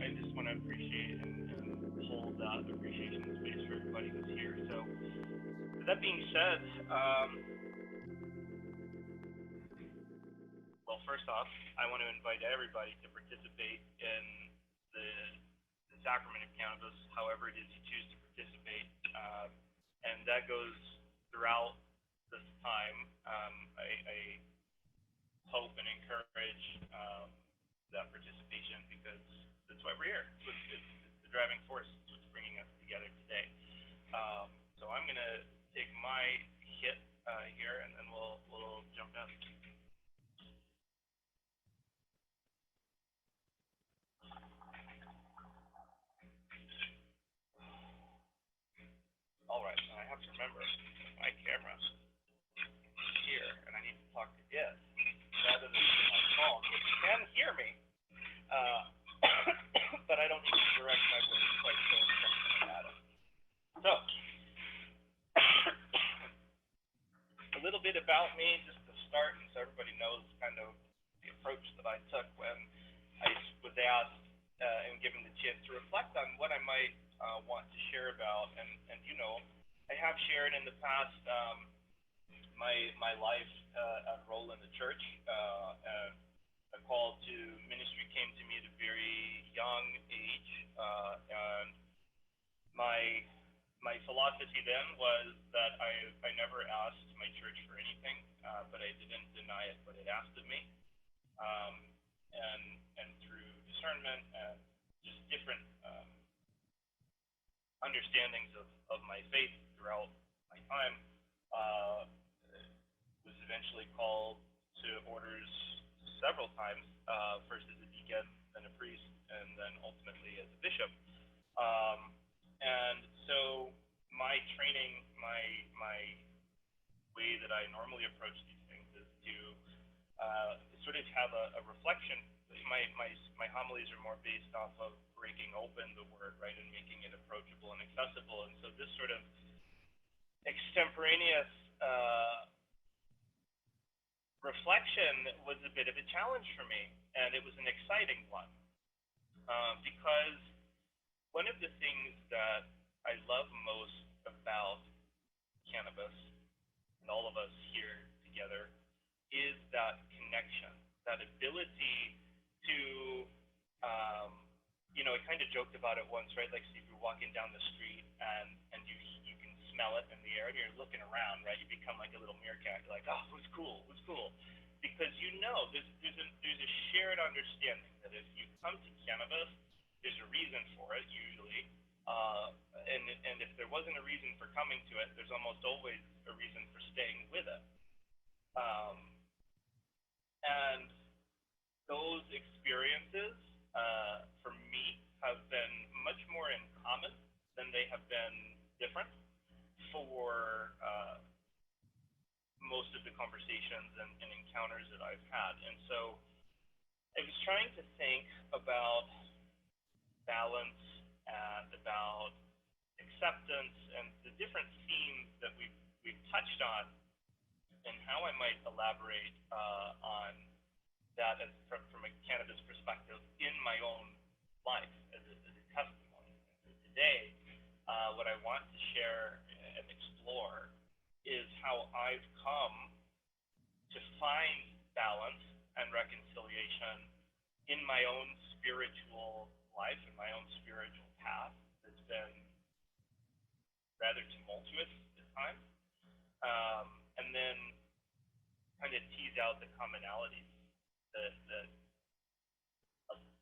I just want to appreciate and hold that appreciation space for everybody who's here. So, with that being said, well, first off, I want to invite everybody to participate in the, the sacrament of cannabis, however it is you choose to participate. And that goes throughout this time. I hope and encourage that participation because that's why we're here. It's the driving force. It's what's bringing us together today. So I'm going to take my hit here, and then we'll jump in. All right, I have to remember my camera is here, and I need to talk to it rather than my phone, which can hear me, uh, but I don't need to direct my words quite so effectively at it. So, a little bit about me, just to start, and so everybody knows kind of the approach that I took when I was asked and given the chance to reflect on what I might want to share about. And you know, I have shared in the past my life and role in the church. And a call to ministry came to me at a very young age, and my philosophy then was that I never asked my church for anything, but I didn't deny it what it asked of me. Um, and through discernment and just different understandings of my faith throughout my time, was eventually called to orders several times, first as a deacon, then a priest, and then ultimately as a bishop. And so my training, my way that I normally approach these things is to sort of have a reflection. My homilies are more based off of breaking open the word, right, and making it approachable and accessible. And so this sort of extemporaneous reflection was a bit of a challenge for me, and it was an exciting one, because one of the things that I love most about cannabis and all of us here together is that connection, that ability to, you know, I kind of joked about it once, right? Like, so if you're walking down the street and you can smell it in the air and you're looking around, right? You become like a little meerkat. You're like, oh, who's cool? Who's cool? Because you know there's a shared understanding that if you come to cannabis, there's a reason for it usually, and if there wasn't a reason for coming to it, there's almost always a reason for staying with it. Um, and those experiences, for me, have been much more in common than they have been different for most of the conversations and encounters that I've had. And so I was trying to think about balance and about acceptance and the different themes that we've touched on, and how I might elaborate on that as from a cannabis perspective in my own life as a testimony. And so today, what I want to share and explore is how I've come to find balance and reconciliation in my own spiritual life, in my own spiritual path that's been rather tumultuous at times, and then kind of tease out the commonalities that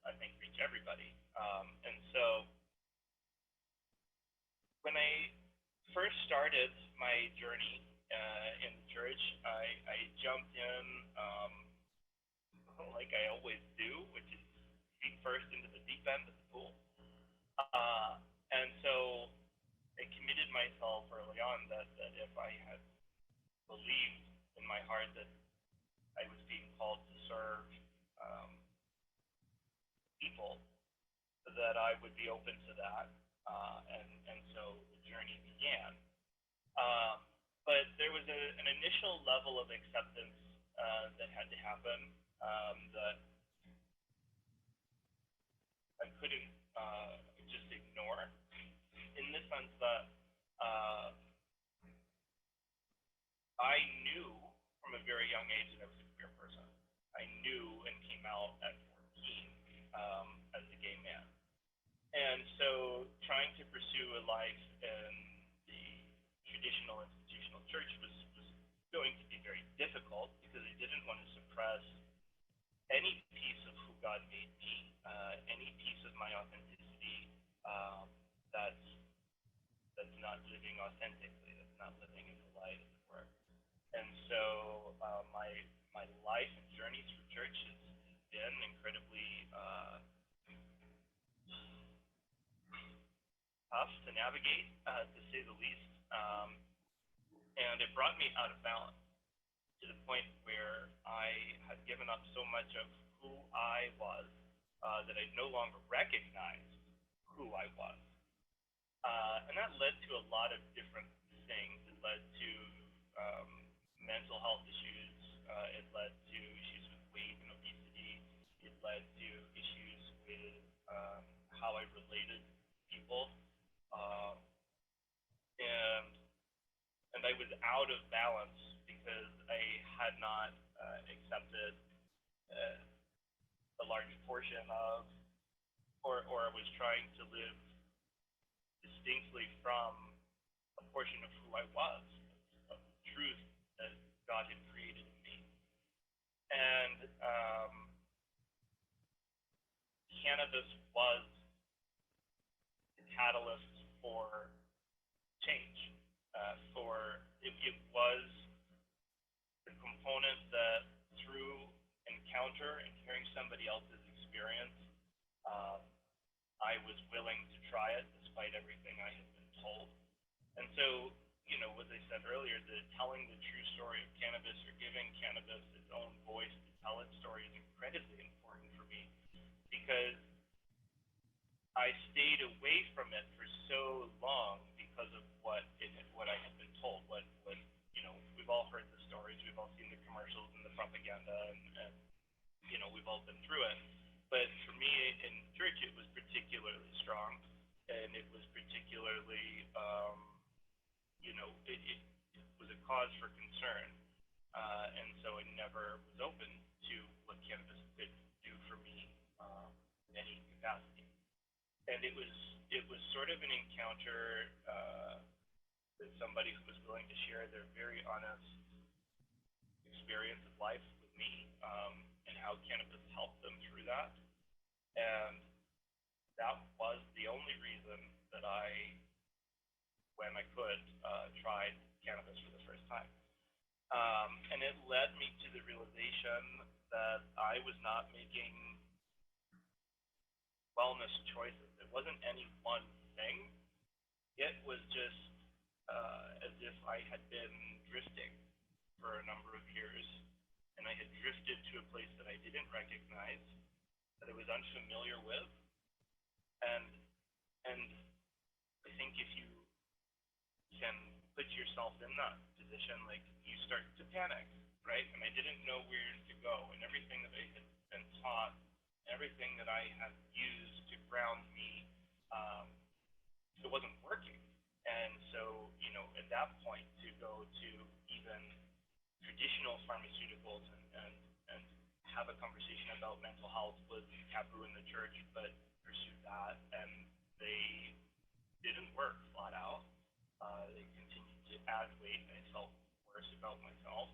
I think reach everybody. And so when I first started my journey in the church, I jumped in like I always do, which is feet first into the deep end of the pool. And so I committed myself early on that if I had believed in my heart that I was being called to serve people, that I would be open to that. And so the journey began. But there was an initial level of acceptance that had to happen, that I couldn't just ignore, in the sense that uh, I knew from a very young age that I was a queer person. I knew and came out at 14 as a gay man. And so trying to pursue a life in the traditional institutional church was going to be very difficult because I didn't want to suppress any piece of who God made me, any piece of my authenticity um, that's not living authentically, that's not living in the light, as it were. And so my life and journey through church has been incredibly tough to navigate, to say the least. And it brought me out of balance to the point where I had given up so much of who I was that I no longer recognized who I was. And that led to a lot of different things. It led to mental health issues. It led to issues with weight and obesity. It led to issues with how I related to people. Uh, and I was out of balance because I had not accepted a large portion of, or I was trying to live distinctly from a portion of who I was, of the truth that God had created in me. And cannabis was the catalyst for change. It was the component that through encounter and hearing somebody else's experience, I was willing to try it despite everything I had been told. And so, as I said earlier, telling the true story of cannabis, or giving cannabis its own voice to tell its story, is incredibly important for me because I stayed away from it for so long because of what I had been told. What we've all heard the stories, we've all seen the commercials and the propaganda, and we've all been through it. But for me, in church, it was particularly strong, and it was particularly, it was a cause for concern, and so I never was open to what cannabis could do for me in any capacity. And it was sort of an encounter with somebody who was willing to share their very honest experience of life with me, and how cannabis helped them through that. And that was the only reason that I, when I could, tried cannabis for the first time. And it led me to the realization that I was not making wellness choices. It wasn't any one thing. It was just as if I had been drifting for a number of years, and I had drifted to a place that I didn't recognize, that I was unfamiliar with. And I think if you can put yourself in that position, like, you start to panic, right? And I didn't know where to go, and everything that I had been taught, everything that I had used to ground me, it wasn't working. And so, at that point, to go to even traditional pharmaceuticals and have a conversation about mental health was taboo in the church, but pursued that, and they didn't work flat out. They continued to add weight, and I felt worse about myself.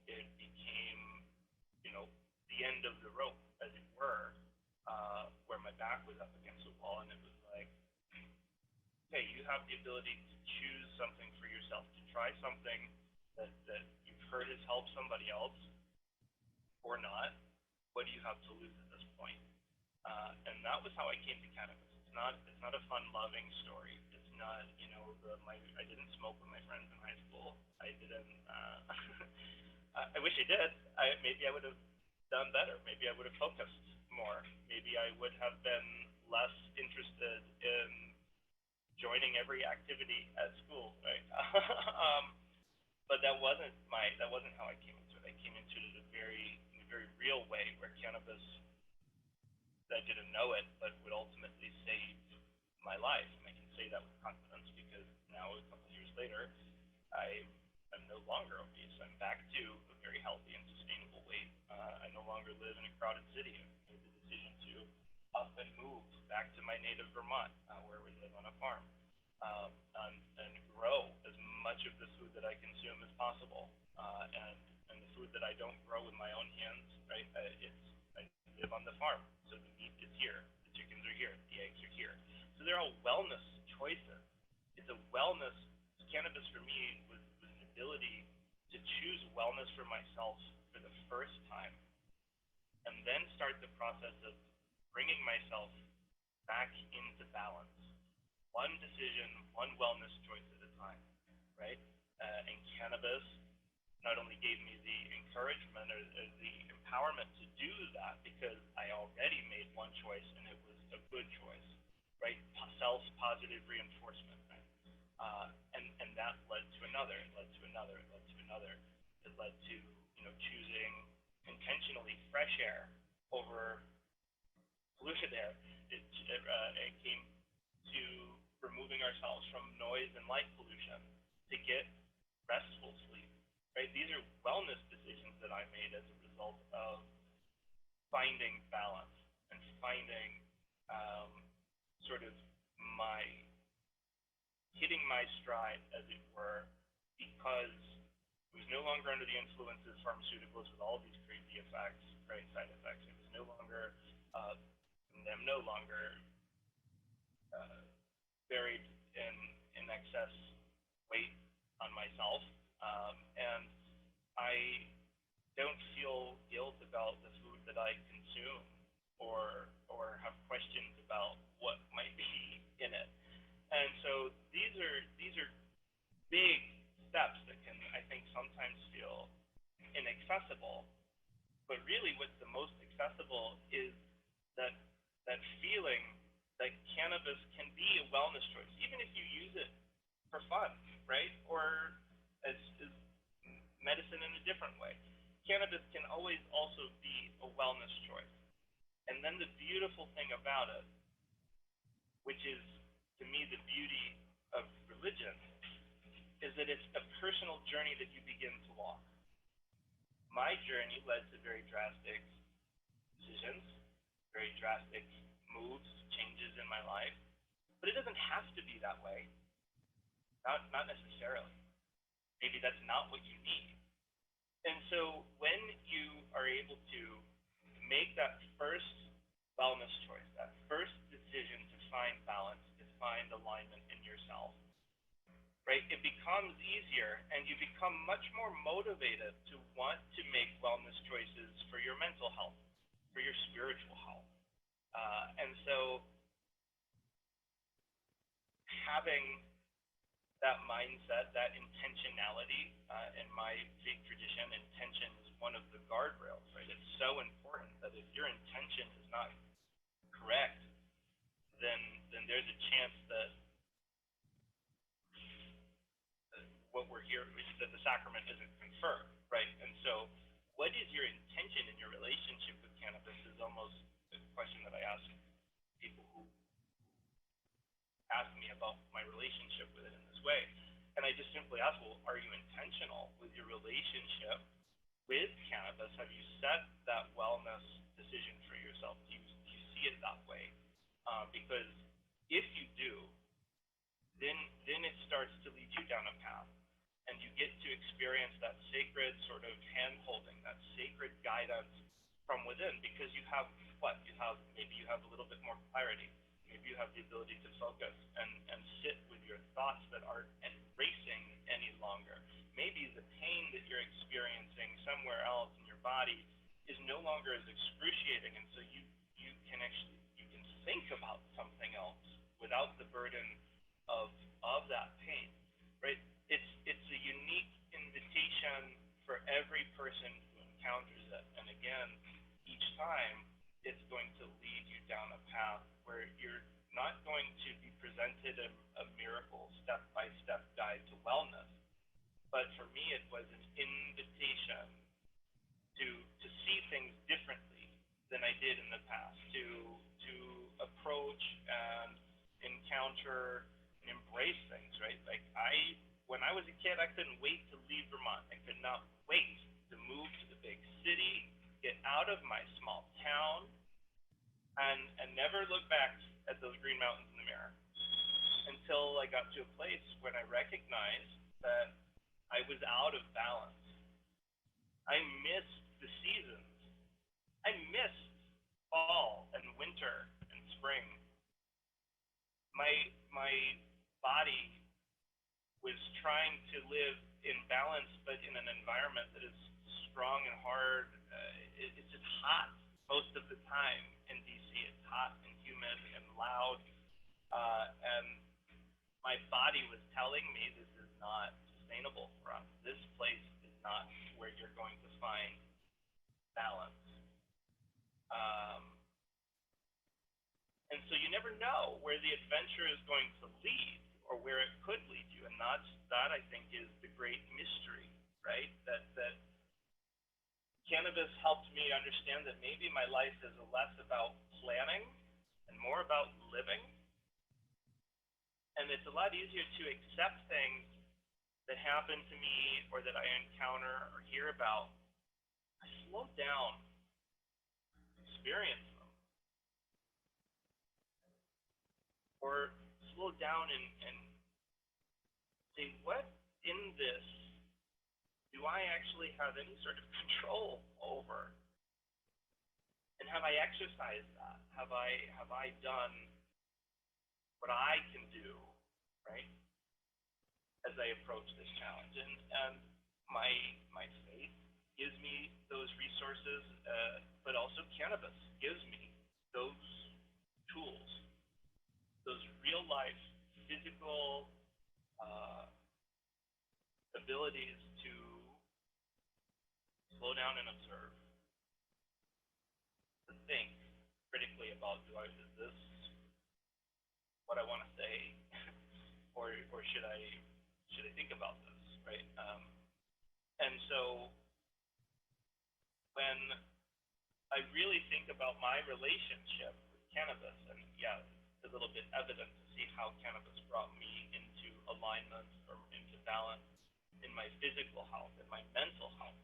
It became, the end of the rope, as it were, where my back was up against the wall, and it was like, okay, you have the ability to choose something for yourself, to try something that you've heard has helped somebody else, or not. What do you have to lose at this point? And that was how I came to cannabis. It's not a fun, loving story. It's not, I didn't smoke with my friends in high school. I didn't. I wish I did. Maybe I would have done better. Maybe I would have focused more. Maybe I would have been less interested in joining every activity at school, right? But that wasn't how I came into it. I came into it in a very real way, where cannabis said, didn't know it, but would ultimately save my life. And I can say that with confidence because now, a couple of years later, I am no longer obese. I'm back to a very healthy and sustainable weight. I no longer live in a crowded city. I made the decision to up and move back to my native Vermont, where we live on a farm, and grow as much of the food that I consume as possible. And the food that I don't grow with my own hands, right? I live on the farm, so the meat is here, the chickens are here, the eggs are here. So they're all wellness choices. It's a wellness. Cannabis for me was an ability to choose wellness for myself for the first time, and then start the process of bringing myself back into balance, one decision, one wellness choice at a time, right? And cannabis not only gave me the encouragement or the empowerment to do that because I already made one choice and it was a good choice, right? Self-positive reinforcement, right? And that led to another, it led to another, it led to another. It led to, choosing intentionally fresh air over polluted air. It came to removing ourselves from noise and light pollution to get restful sleep, right? These are wellness decisions that I made as a result of finding balance and finding sort of hitting my stride, as it were, because I was no longer under the influence of pharmaceuticals with all these crazy effects, right, side effects. It was no longer, I'm no longer buried in excess weight on myself, and I don't feel guilt about the food that I consume or have questions about what might be in it. And so these are big steps that can, I think, sometimes feel inaccessible. But really, what's the most accessible is that feeling that cannabis can be a wellness choice, even if you use it for fun, right? Or as medicine in a different way. Cannabis can always also be a wellness choice. And then the beautiful thing about it, which is, to me, the beauty of religion, is that it's a personal journey that you begin to walk. My journey led to very drastic decisions, very drastic moves, changes in my life, but it doesn't have to be that way. Not necessarily. Maybe that's not what you need. And so when you are able to make that first wellness choice, that first decision to find balance, to find alignment in yourself, right, it becomes easier and you become much more motivated to want to make wellness choices for your mental health, for your spiritual health. And so having that mindset, that intentionality, in my faith tradition, intention is one of the guardrails, right? It's so important that if your intention is not correct, then there's a chance that what we're here is that the sacrament isn't confirmed, right? And so what is your intention in your relationship with cannabis is almost a question that I ask people who ask me about my relationship with it in this way. And I just simply ask, well, are you intentional with your relationship with cannabis? Have you set that wellness decision for yourself? Do you see it that way? Because if you do, then it starts to lead you down a path. And you get to experience that sacred sort of hand-holding, that sacred guidance from within, because you have maybe you have a little bit more clarity. Maybe you have the ability to focus and sit with your thoughts that aren't racing any longer. Maybe the pain that you're experiencing somewhere else in your body is no longer as excruciating, and so you can think about something else without the burden of that pain, right? It's a unique invitation for every person who encounters it, and again, each time it's going to lead you down a path where you're not going to be presented a miracle step-by-step guide to wellness, but for me it was an invitation to see things differently than I did in the past to approach and encounter and embrace things, right? Like when I was a kid, I couldn't wait to leave Vermont. I could not wait to move to the big city, get out of my small town, and never look back at those green mountains in the mirror until I got to a place when I recognized that I was out of balance. I missed the seasons. I missed fall and winter and spring. My body was trying to live in balance, but in an environment that is strong and hard. It's just hot most of the time in DC. It's hot and humid and loud, and my body was telling me this is not sustainable for us. This place is not where you're going to find balance. And so you never know where the adventure is going to lead or where it could lead you. And that I think is the great mystery, right? That cannabis helped me understand that maybe my life is less about planning and more about living. And it's a lot easier to accept things that happen to me or that I encounter or hear about. I slow down, experience them, or slow down and say, what in this do I actually have any sort of control over? And have I exercised that? Have I done what I can do, right, as I approach this challenge? And my faith gives me those resources, but also cannabis gives me those tools, those real life physical abilities to slow down and observe, to think critically about is this what I want to say, or should I think about this, right? And so when I really think about my relationship with cannabis, and yeah, it's a little bit evident to see how cannabis brought me into alignment or into balance in my physical health and my mental health.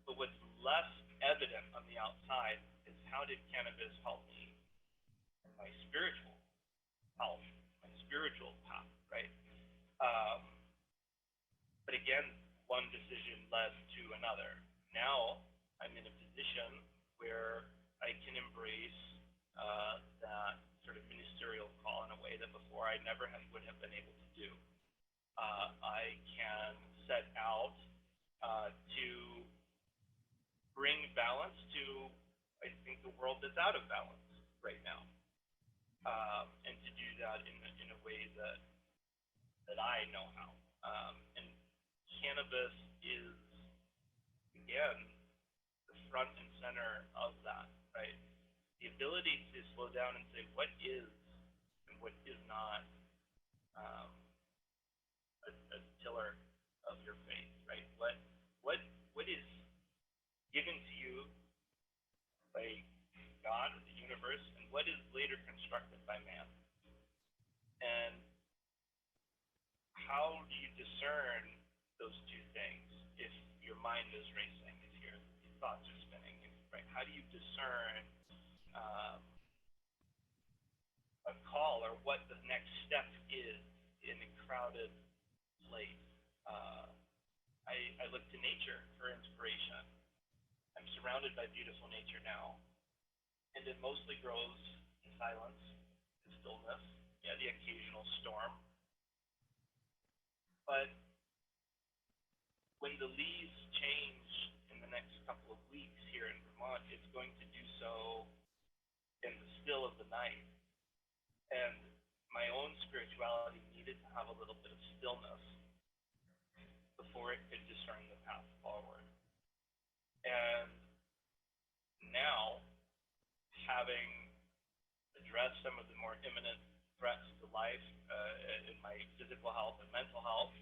But what's less evident on the outside is how did cannabis help me in my spiritual health, my spiritual path, right? But again, one decision led to another. Now I'm in a position where I can embrace that sort of ministerial call in a way that before I never would have been able to do. I can set out to bring balance to, I think, the world that's out of balance right now, and to do that in a way that I know how. And cannabis is, again, the front and center of that, right? The ability to slow down and say what is and what is not a tiller of your faith, right? What is given to you by God or the universe, and what is later constructed by man? And how do you discern those two things if your mind is racing, if your thoughts are spinning, right? How do you discern a call or what the next step is in a crowded place? I look to nature for inspiration. I'm surrounded by beautiful nature now, and it mostly grows in silence and stillness. Yeah, the occasional storm. But when the leaves change in the next couple of weeks here in Vermont, it's going to do so in the still of the night. And my own spirituality needed to have a little bit of stillness before it could discern the path forward. And now, having addressed some of the more imminent threats to life in my physical health and mental health,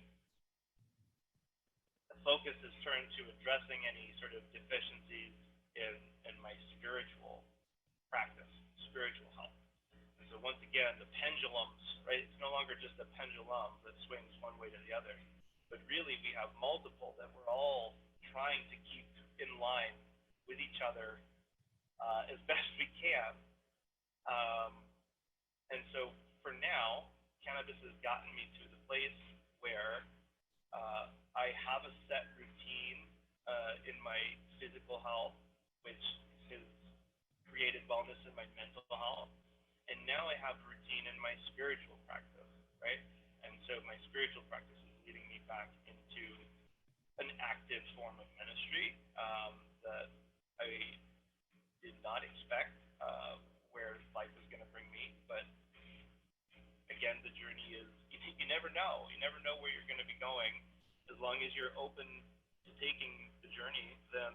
the focus is turned to addressing any sort of deficiencies in my spiritual spiritual health. And so once again, the pendulums, right? It's no longer just a pendulum that swings one way to the other, but really we have multiple that we're all trying to keep in line with each other as best we can. Um, and so for now, cannabis has gotten me to the place where I have a set routine in my physical health, which has created wellness in my mental health. And now I have a routine in my spiritual practice, right? And so my spiritual practice is leading me back into an active form of ministry that I did not expect where life is going to bring me. But again, the journey is, you never know. You never know where you're going to be going. As long as you're open to taking the journey, then,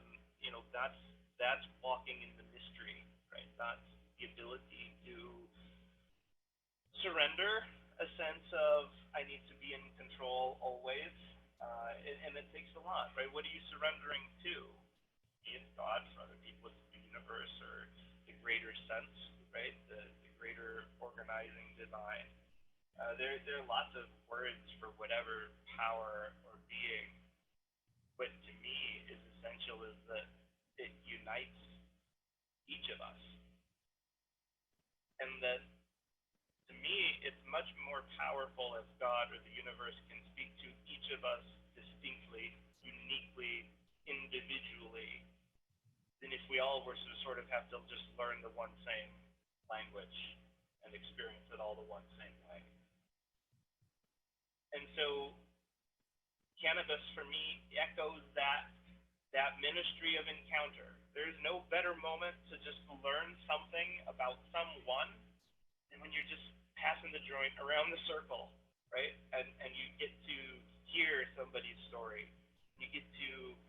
that's walking in the mystery, right? That's the ability to surrender a sense of, I need to be in control always. And it takes a lot, right? What are you surrendering to? It's God, for other people, it's the universe, or the greater sense, right? The greater organizing divine. There are lots of words for whatever power or being. What to me is essential is that it unites each of us. And that, to me, it's much more powerful if God or the universe can speak to each of us distinctly, uniquely, individually, than if we all were to sort of have to just learn the one same language and experience it all the one same way. And so cannabis for me echoes that ministry of encounter. There's no better moment to just learn something about someone than when you're just passing the joint around the circle, right? And you get to hear somebody's story. You get to,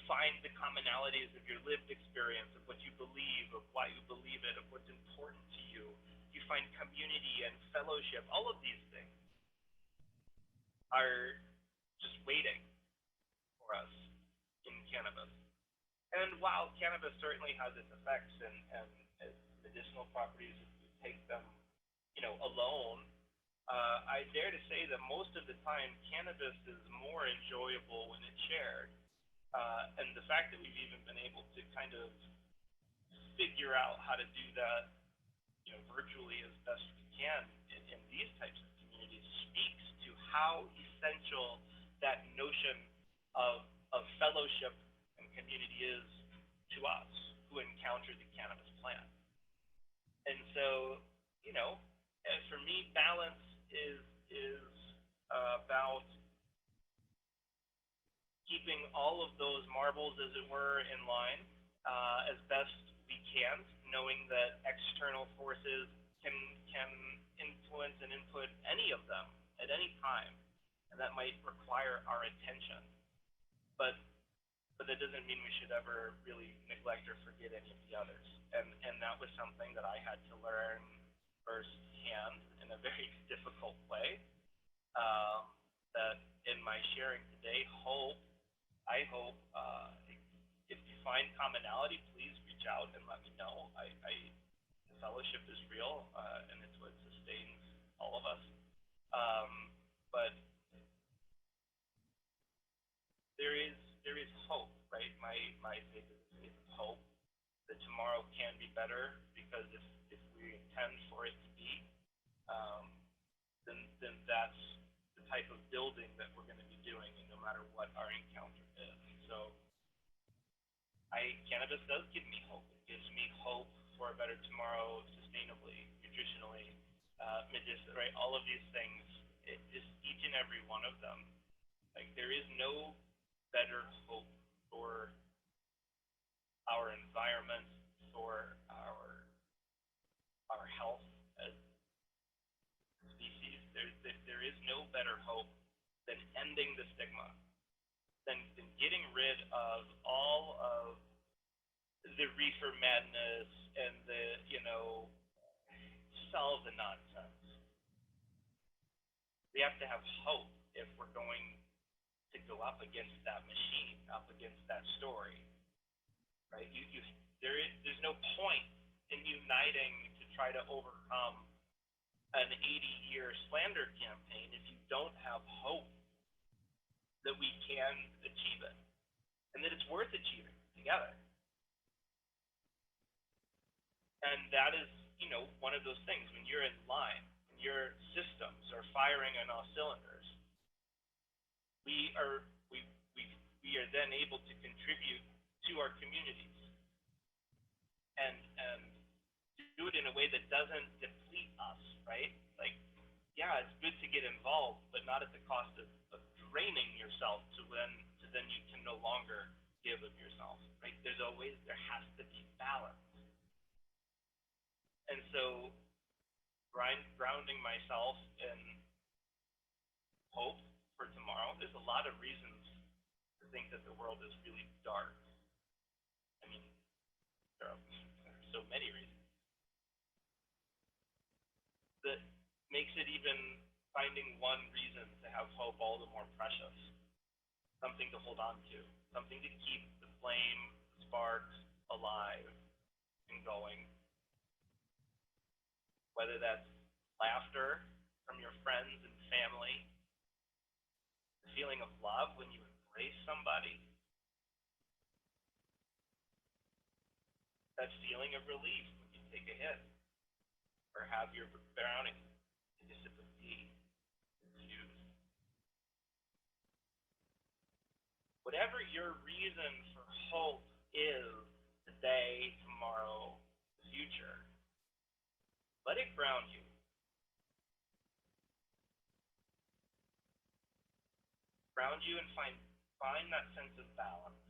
find the commonalities of your lived experience, of what you believe, of why you believe it, of what's important to you. You find community and fellowship. All of these things are just waiting for us in cannabis. And while cannabis certainly has its effects and its medicinal properties, if you take them, alone, I dare to say that most of the time cannabis is more enjoyable when it's shared. And the fact that we've even been able to kind of figure out how to do that, virtually as best we can in these types of communities speaks to how essential that notion of fellowship and community is to us who encounter the cannabis plant. And so, for me, balance is about keeping all of those marbles, as it were, in line as best we can, knowing that external forces can influence and input any of them at any time, and that might require our attention. But that doesn't mean we should ever really neglect or forget any of the others. And that was something that I had to learn firsthand in a very difficult way. That in my sharing today, I hope if you find commonality, please reach out and let me know. The fellowship is real, and it's what sustains all of us. But there is hope, right? My faith is a faith of hope that tomorrow can be better, because if we intend for it to be, then that's the type of building that we're going to be doing, and no matter what our encounter is. So cannabis does give me hope. It gives me hope for a better tomorrow, sustainably, nutritionally, right? All of these things, just each and every one of them. Like, there is no better hope for our environment, for our health as a species. There is no better hope than ending the stigma, than getting rid of all of the reefer madness and the, solve the nonsense. We have to have hope if we're going to go up against that machine, up against that story, right? There's no point in you fighting to try to overcome an 80-year slander campaign if you don't have hope that we can achieve it and that it's worth achieving together. And that is, one of those things when you're in line, when your systems are firing on all cylinders, we are then able to contribute to our communities and do it in a way that doesn't deplete us, right? Like, yeah, it's good to get involved, but not at the cost of draining yourself to then you can no longer give of yourself, right? There has to be balance. And so grounding myself in hope for tomorrow, there's a lot of reasons to think that the world is really dark. I mean, there are so many reasons that makes it even finding one reason to have hope all the more precious, something to hold on to, something to keep the flame, the spark alive and going. Whether that's laughter from your friends and family, the feeling of love when you embrace somebody, that feeling of relief when you take a hit or have your drowning dissipate, infused. Whatever your reason for hope is today, tomorrow, the future, let it ground you. Ground you and find that sense of balance.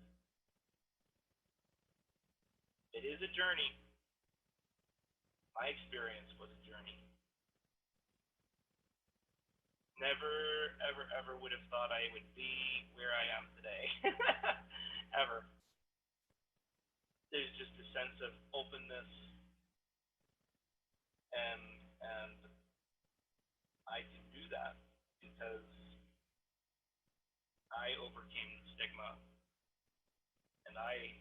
It is a journey. My experience was a journey. Never, ever, ever would have thought I would be where I am today. Ever. There's just a sense of openness and I can do that because I overcame the stigma and I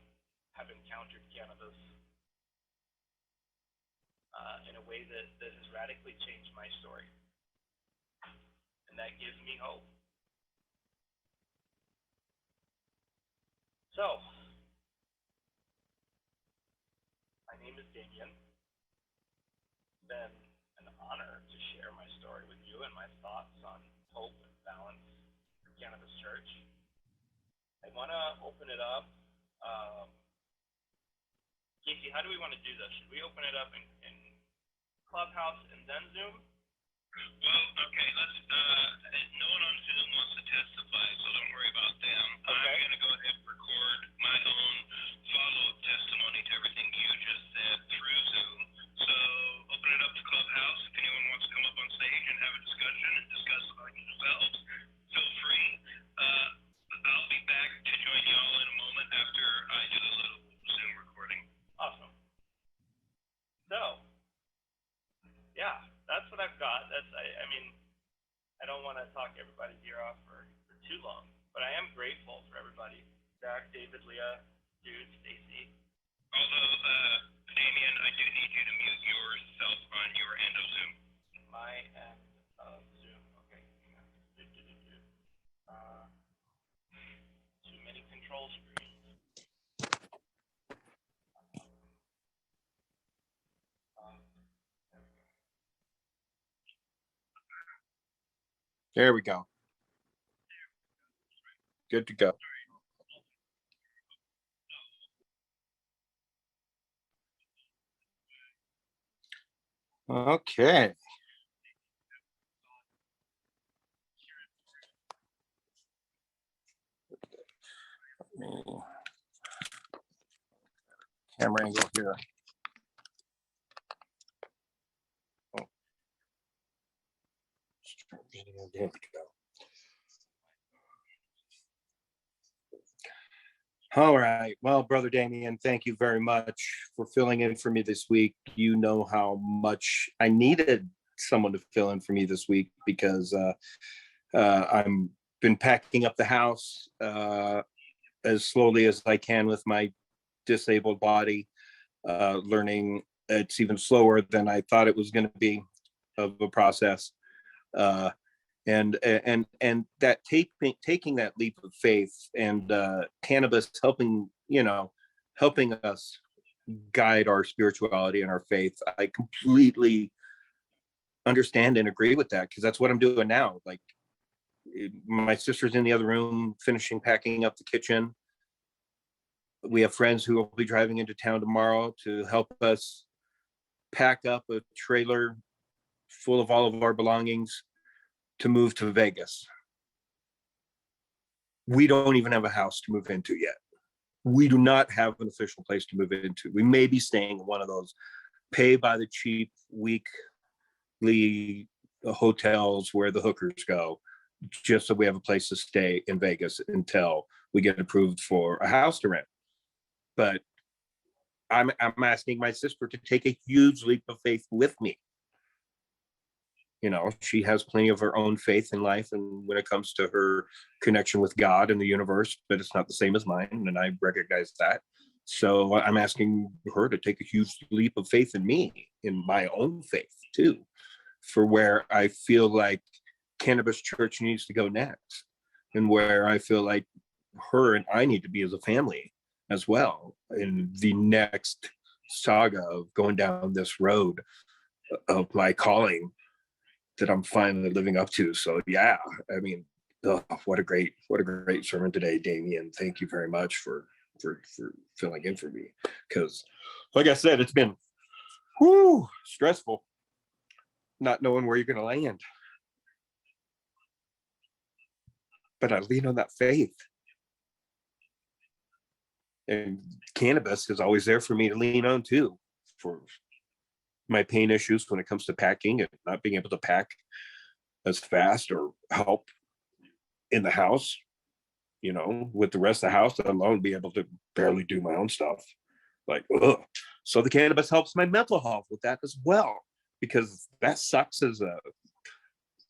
have encountered cannabis in a way that has radically changed my story. And that gives me hope. So, my name is Damian. It's been an honor to share my story with you and my thoughts on hope and balance for Cannabis Church. I want to open it up. Casey, how do we want to do this? Should we open it up in Clubhouse and then Zoom? Well, okay, let's, no one on Zoom wants to testify, so don't worry about them. Okay. I'm going to go ahead and record my own follow-up testimony to everything you just said through Zoom. So open it up to Clubhouse. If anyone wants to come up on stage and have a discussion and discuss among yourselves, feel free. I'll be back to join y'all in a moment after I do the little Zoom recording. Awesome. So, yeah, that's what I've got. I mean, I don't want to talk everybody's ear off for too long, but I am grateful for everybody. Zach, David, Leah, Jude, Stacy. Although, Damian, I do need you to mute yourself on your end of Zoom. My end of Zoom. Okay. Too many control screens. There we go. Good to go. Okay. Camera angle here. Oh. There we go. All right. Well, Brother Damian, thank you very much for filling in for me this week. You know how much I needed someone to fill in for me this week because I'm been packing up the house as slowly as I can with my disabled body, learning it's even slower than I thought it was going to be of a process. And that taking that leap of faith, and cannabis helping us guide our spirituality and our faith. I completely understand and agree with that, because that's what I'm doing now. Like, my sister's in the other room finishing packing up the kitchen. We have friends who will be driving into town tomorrow to help us pack up a trailer full of all of our belongings to move to Vegas. We don't even have a house to move into yet. We do not have an official place to move into. We may be staying in one of those pay by the cheap weekly hotels where the hookers go, just so we have a place to stay in Vegas until we get approved for a house to rent. But I'm asking my sister to take a huge leap of faith with me. She has plenty of her own faith in life and when it comes to her connection with God and the universe, but it's not the same as mine, and I recognize that. So I'm asking her to take a huge leap of faith in me, in my own faith too, for where I feel like Cannabis Church needs to go next, and where I feel like her and I need to be as a family as well in the next saga of going down this road of my calling that I'm finally living up to. So yeah, I mean, what a great sermon today, Damian. Thank you very much for filling in for me, because like I said, it's been stressful not knowing where you're going to land. But I lean on that faith, and cannabis is always there for me to lean on too, for my pain issues when it comes to packing and not being able to pack as fast or help in the house, with the rest of the house, let alone be able to barely do my own stuff. Like, ugh. So the cannabis helps my mental health with that as well, because that sucks as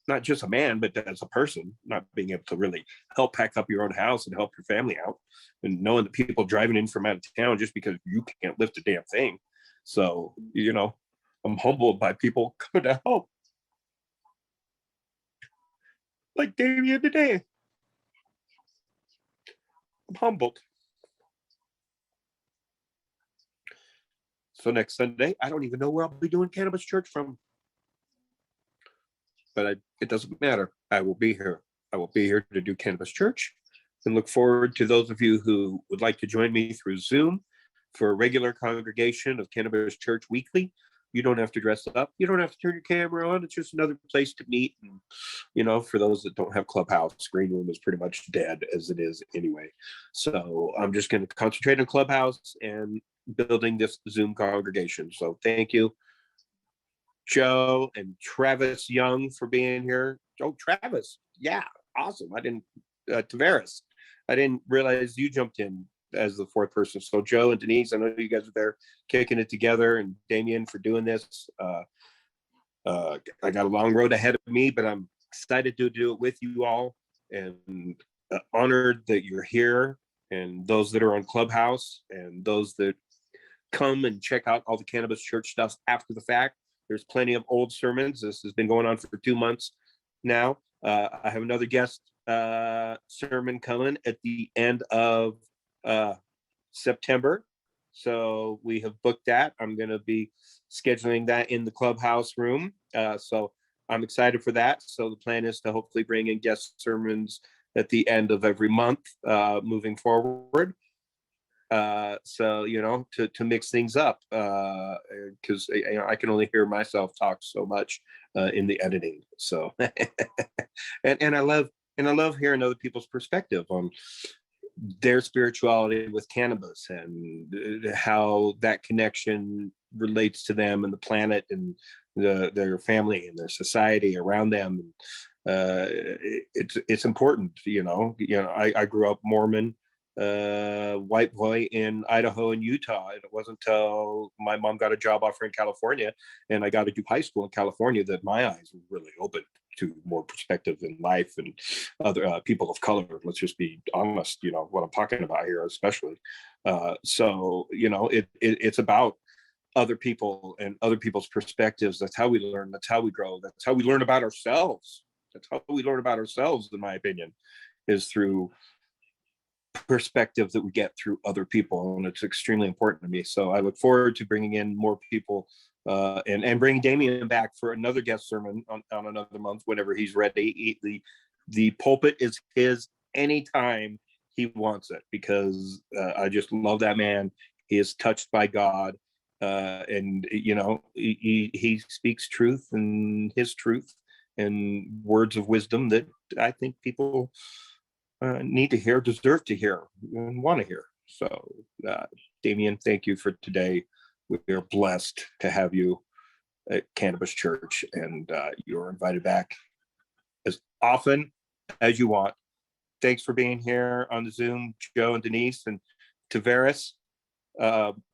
not just a man, but as a person, not being able to really help pack up your own house and help your family out, and knowing that people driving in from out of town just because you can't lift a damn thing. So, I'm humbled by people coming to help. Like Damian today. I'm humbled. So next Sunday, I don't even know where I'll be doing Cannabis Church from. But it doesn't matter. I will be here. I will be here to do Cannabis Church, and look forward to those of you who would like to join me through Zoom for a regular congregation of Cannabis Church weekly. You don't have to dress up. You don't have to turn your camera on. It's just another place to meet. And, for those that don't have Clubhouse, Green Room is pretty much dead as it is anyway. So I'm just going to concentrate on Clubhouse and building this Zoom congregation. So thank you, Joe and Travis Young, for being here. Oh, Travis. Yeah, awesome. Tavares. I didn't realize you jumped in as the fourth person. So Joe and Denise, I know you guys are there kicking it together, and Damian for doing this. I got a long road ahead of me, but I'm excited to do it with you all, and honored that you're here, and those that are on Clubhouse, and those that come and check out all the Cannabis Church stuff after the fact. There's plenty of old sermons. This has been going on for 2 months now. I have another guest sermon coming at the end of September. So we have booked that. I'm going to be scheduling that in the Clubhouse room. So I'm excited for that. So the plan is to hopefully bring in guest sermons at the end of every month moving forward. So, to mix things up, because I can only hear myself talk so much in the editing. So, and I love hearing other people's perspective on their spirituality with cannabis, and how that connection relates to them and the planet and their family and their society around them. It's important, I grew up Mormon, white boy in Idaho and Utah. And it wasn't until my mom got a job offer in California and I got to do high school in California that my eyes were really opened to more perspective in life and other people of color. Let's just be honest, what I'm talking about here, especially. So, it's about other people and other people's perspectives. That's how we learn. That's how we grow. That's how we learn about ourselves. That's how we learn about ourselves, in my opinion, is through perspective that we get through other people, and it's extremely important to me. So I look forward to bringing in more people, and bringing Damian back for another guest sermon on another month whenever he's ready. The pulpit is his anytime he wants it, because I just love that man. He is touched by God, and he speaks truth, and his truth and words of wisdom that I think people need to hear, deserve to hear, and want to hear. So, Damian, thank you for today. We are blessed to have you at Cannabis Church, and you're invited back as often as you want. Thanks for being here on the Zoom, Joe and Denise and Tavares.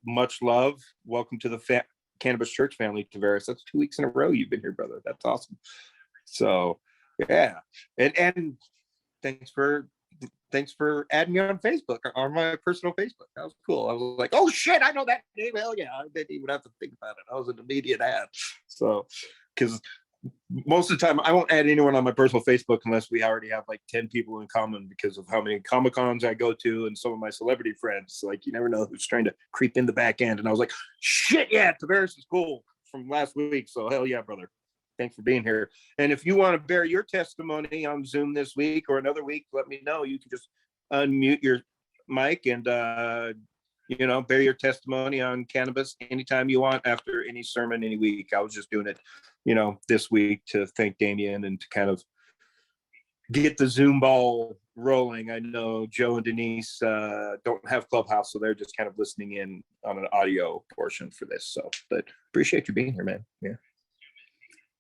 Much love. Welcome to the Cannabis Church family, Tavares. That's 2 weeks in a row you've been here, brother. That's awesome. So, yeah, and thanks for adding me on Facebook, on my personal Facebook. That was cool. I was like, oh shit, I know that name. Hell yeah, I didn't even have to think about it. I was an immediate ad. So, because most of the time I won't add anyone on my personal Facebook unless we already have like 10 people in common, because of how many Comic Cons I go to and some of my celebrity friends. Like, you never know who's trying to creep in the back end. And I was like, shit, yeah, Tavares is cool from last week. So hell yeah, brother. Thanks for being here. And if you want to bear your testimony on Zoom this week or another week, let me know. You can just unmute your mic and bear your testimony on cannabis anytime you want, after any sermon any week. I was just doing it, this week to thank Damian and to kind of get the Zoom ball rolling. I know Joe and Denise don't have Clubhouse, so they're just kind of listening in on an audio portion for this. So, but appreciate you being here, man. Yeah.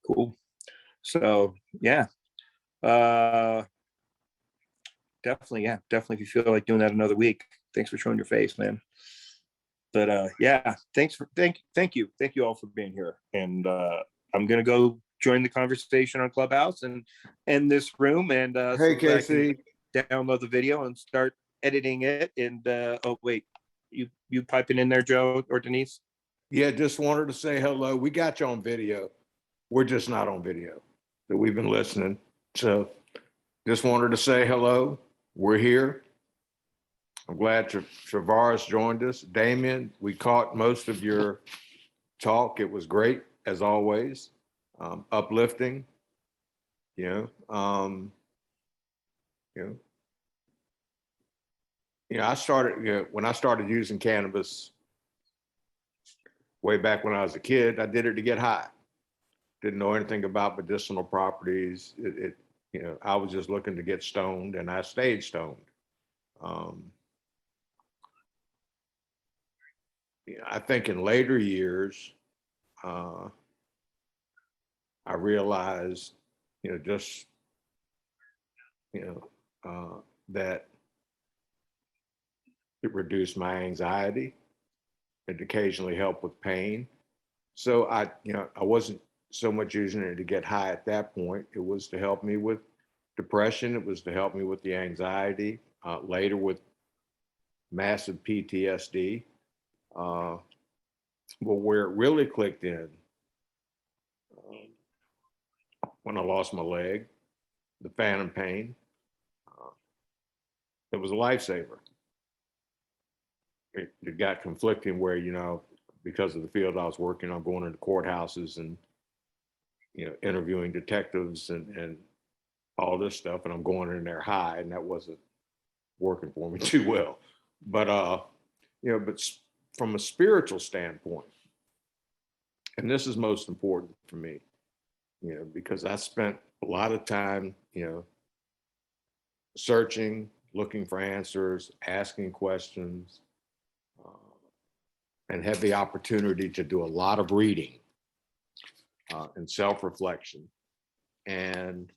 Cool. So yeah, definitely if you feel like doing that another week, thanks for showing your face, man. But yeah, thank you all for being here. And I'm gonna go join the conversation on Clubhouse and end this room, and Hey, so that I can Casey. download the video and start editing it. And oh wait, you piping in there, Joe or Denise? Yeah, just wanted to say hello. We got you on video. We're just not on video. So we've been listening. So just wanted to say hello. We're here. I'm glad Travaris joined us. Damian, we caught most of your talk. It was great, as always. Uplifting. You know, um, you know, I started, when I started using cannabis way back when I was a kid, I did it to get high. Didn't know anything about medicinal properties. I was just looking to get stoned, and I stayed stoned. I think in later years, I realized, just, that it reduced my anxiety. It occasionally helped with pain. So I wasn't so much using it to get high at that point. It was to help me with depression. It was to help me with the anxiety. Later with massive PTSD. But where it really clicked in, when I lost my leg, the phantom pain, it was a lifesaver. It got conflicting where, because of the field I was working on, going into courthouses and, interviewing detectives and all this stuff, and I'm going in there high, and that wasn't working for me too well. But but from a spiritual standpoint, and this is most important for me, because I spent a lot of time, searching, looking for answers, asking questions, and had the opportunity to do a lot of reading and self-reflection. And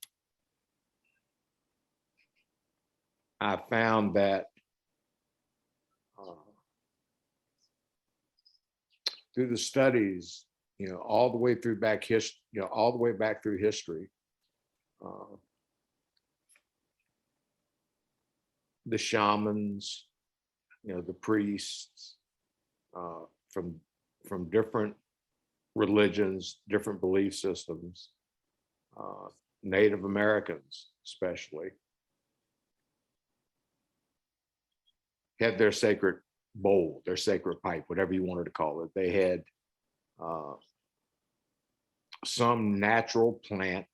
I found that through the studies, all the way through back history, all the way back through history, the shamans, the priests, from different religions, different belief systems, Native Americans especially, had their sacred bowl, their sacred pipe, whatever you wanted to call it. They had some natural plant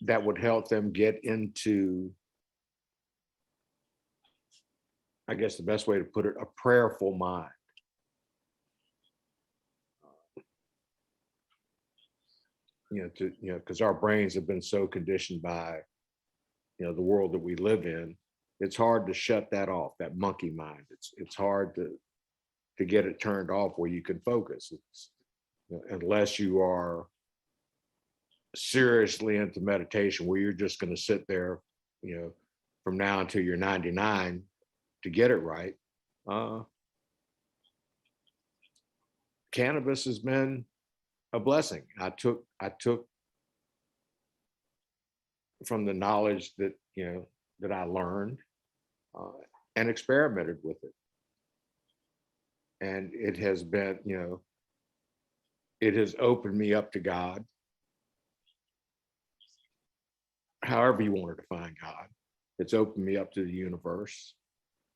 that would help them get into, I guess the best way to put it, a prayerful mind. Because our brains have been so conditioned by, the world that we live in. It's hard to shut that off, that monkey mind. It's hard to get it turned off where you can focus. It's, unless you are seriously into meditation, where you're just going to sit there, from now until you're 99 to get it right. Cannabis has been a blessing. I took from the knowledge that that I learned and experimented with it, and it has been, it has opened me up to God, however you want to define God. It's opened me up to the universe.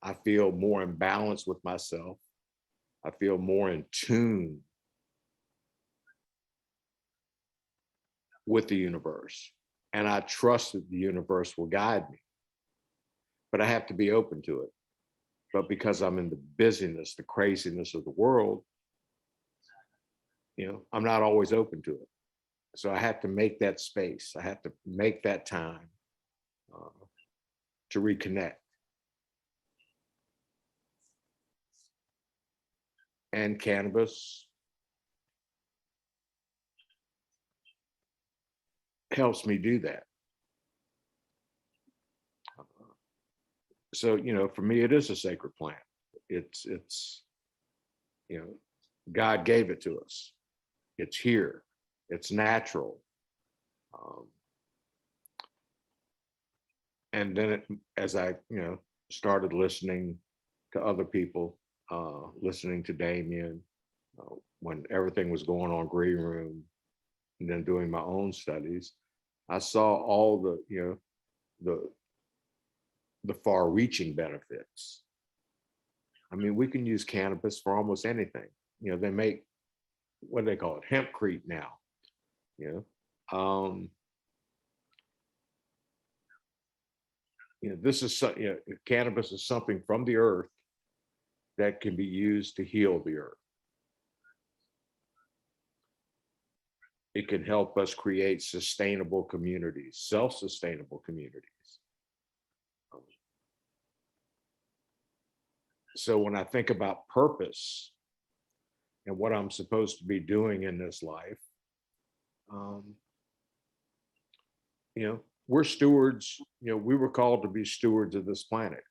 I feel more in balance with myself. I feel more in tune with the universe. And I trust that the universe will guide me. But I have to be open to it. But because I'm in the busyness, the craziness of the world, I'm not always open to it. So I have to make that space. I have to make that time to reconnect. And cannabis helps me do that. So, for me, it is a sacred plant. It's, God gave it to us. It's here. It's natural. And then as I, started listening to other people, listening to Damian, when everything was going on Green Room, and then doing my own studies, I saw all the far-reaching benefits. I mean, we can use cannabis for almost anything. They make, what do they call it, hempcrete now. This is cannabis is something from the earth that can be used to heal the earth. It can help us create sustainable communities, self-sustainable communities. So when I think about purpose and what I'm supposed to be doing in this life, we're stewards. We were called to be stewards of this planet.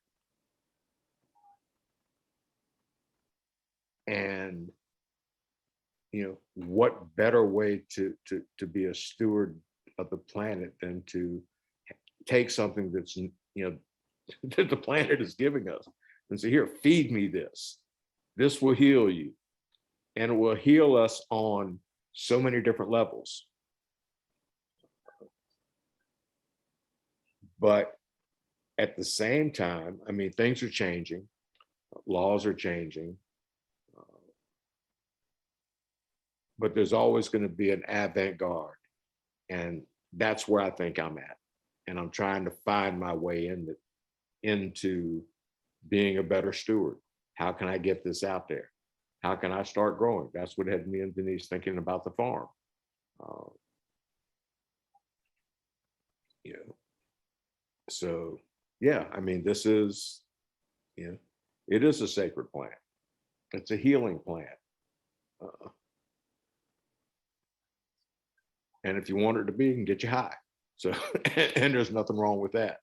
And what better way to be a steward of the planet than to take something that's that the planet is giving us and say, here, feed me this. This will heal you. And it will heal us on so many different levels. But at the same time, I mean, things are changing, laws are changing, but there's always going to be an avant-garde. And that's where I think I'm at. And I'm trying to find my way into being a better steward. How can I get this out there? How can I start growing? That's what had me and Denise thinking about the farm. So yeah, I mean, this is, it is a sacred plant. It's a healing plant. And if you want it to be, it can get you high. So, and there's nothing wrong with that.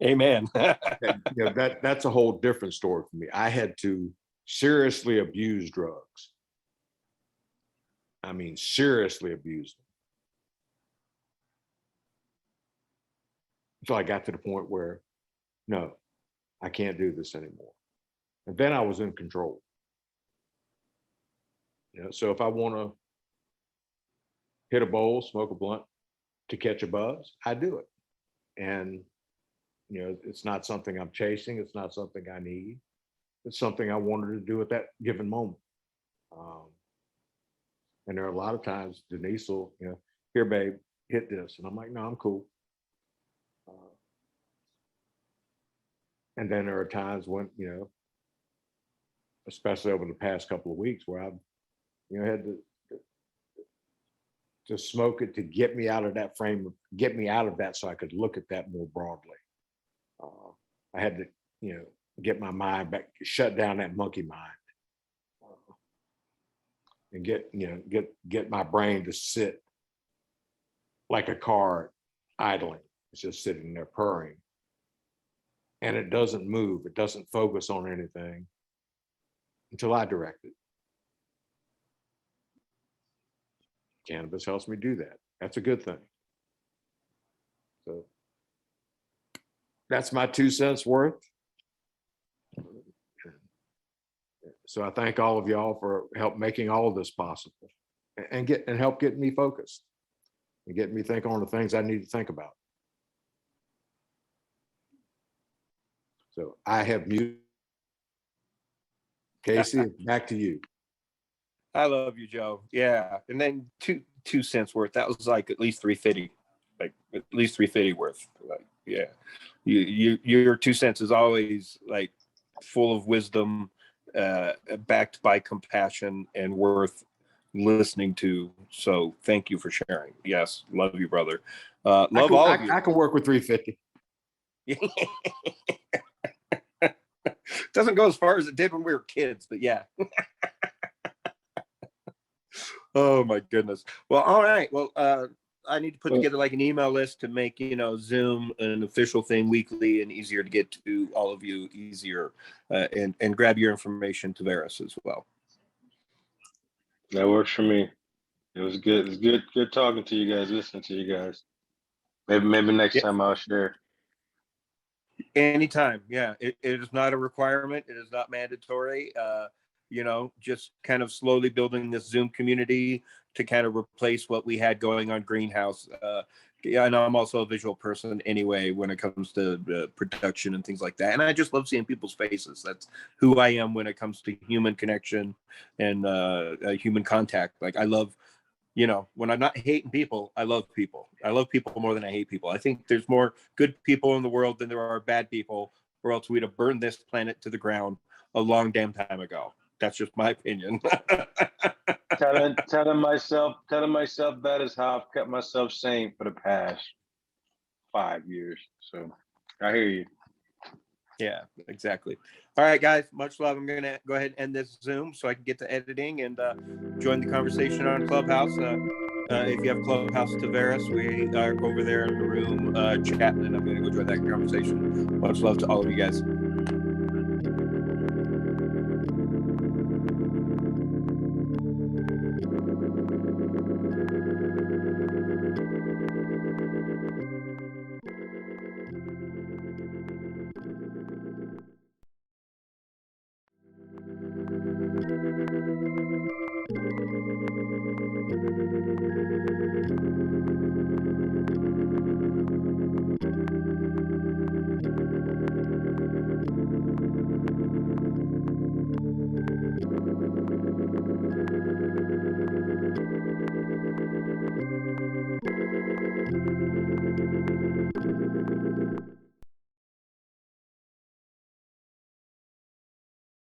Amen. That's a whole different story for me. I had to seriously abuse drugs. I mean, seriously abuse them. So I got to the point where, no, I can't do this anymore. And then I was in control. So if I want to hit a bowl, smoke a blunt to catch a buzz, I do it. And, it's not something I'm chasing. It's not something I need. It's something I wanted to do at that given moment. And there are a lot of times Denise will, here, babe, hit this. And I'm like, no, I'm cool. And then there are times when, especially over the past couple of weeks where I've, had to smoke it to get me out of that frame, get me out of that so I could look at that more broadly. I had to, get my mind back, shut down that monkey mind. And get my brain to sit like a car idling. It's just sitting there purring. And it doesn't move. It doesn't focus on anything until I direct it. Cannabis helps me do that. That's a good thing. So that's my 2 cents worth. So I thank all of y'all for help making all of this possible and help get me focused and get me think on the things I need to think about. So I have muted. Casey, back to you. I love you, Joe. Yeah. And then two cents worth. That was like at least 350, like at least 350 worth. Like, yeah. Your 2 cents is always like full of wisdom, backed by compassion and worth listening to. So thank you for sharing. Yes. Love you, brother. Love all of you. I can work with 350. Doesn't go as far as it did when we were kids, but yeah. Oh my goodness. Well, all right. Well, I need to put together like an email list to make, Zoom an official thing weekly and easier to get to all of you easier, and grab your information to Veris as well. That works for me. It was good. It's good talking to you guys, listening to you guys. Maybe next time I'll share. Anytime. Yeah. It is not a requirement. It is not mandatory. Just kind of slowly building this Zoom community to kind of replace what we had going on Greenhouse. I know I'm also a visual person anyway when it comes to production and things like that. And I just love seeing people's faces. That's who I am when it comes to human connection and human contact. Like I love, when I'm not hating people, I love people. I love people more than I hate people. I think there's more good people in the world than there are bad people, or else we'd have burned this planet to the ground a long damn time ago. That's just my opinion. telling myself that is how I've kept myself sane for the past 5 years. So I hear you. Yeah, exactly. All right, guys, much love. I'm going to go ahead and end this Zoom so I can get to editing and join the conversation on Clubhouse. If you have Clubhouse Tavares, we are over there in the room chatting, and I'm going to go join that conversation. Much love to all of you guys.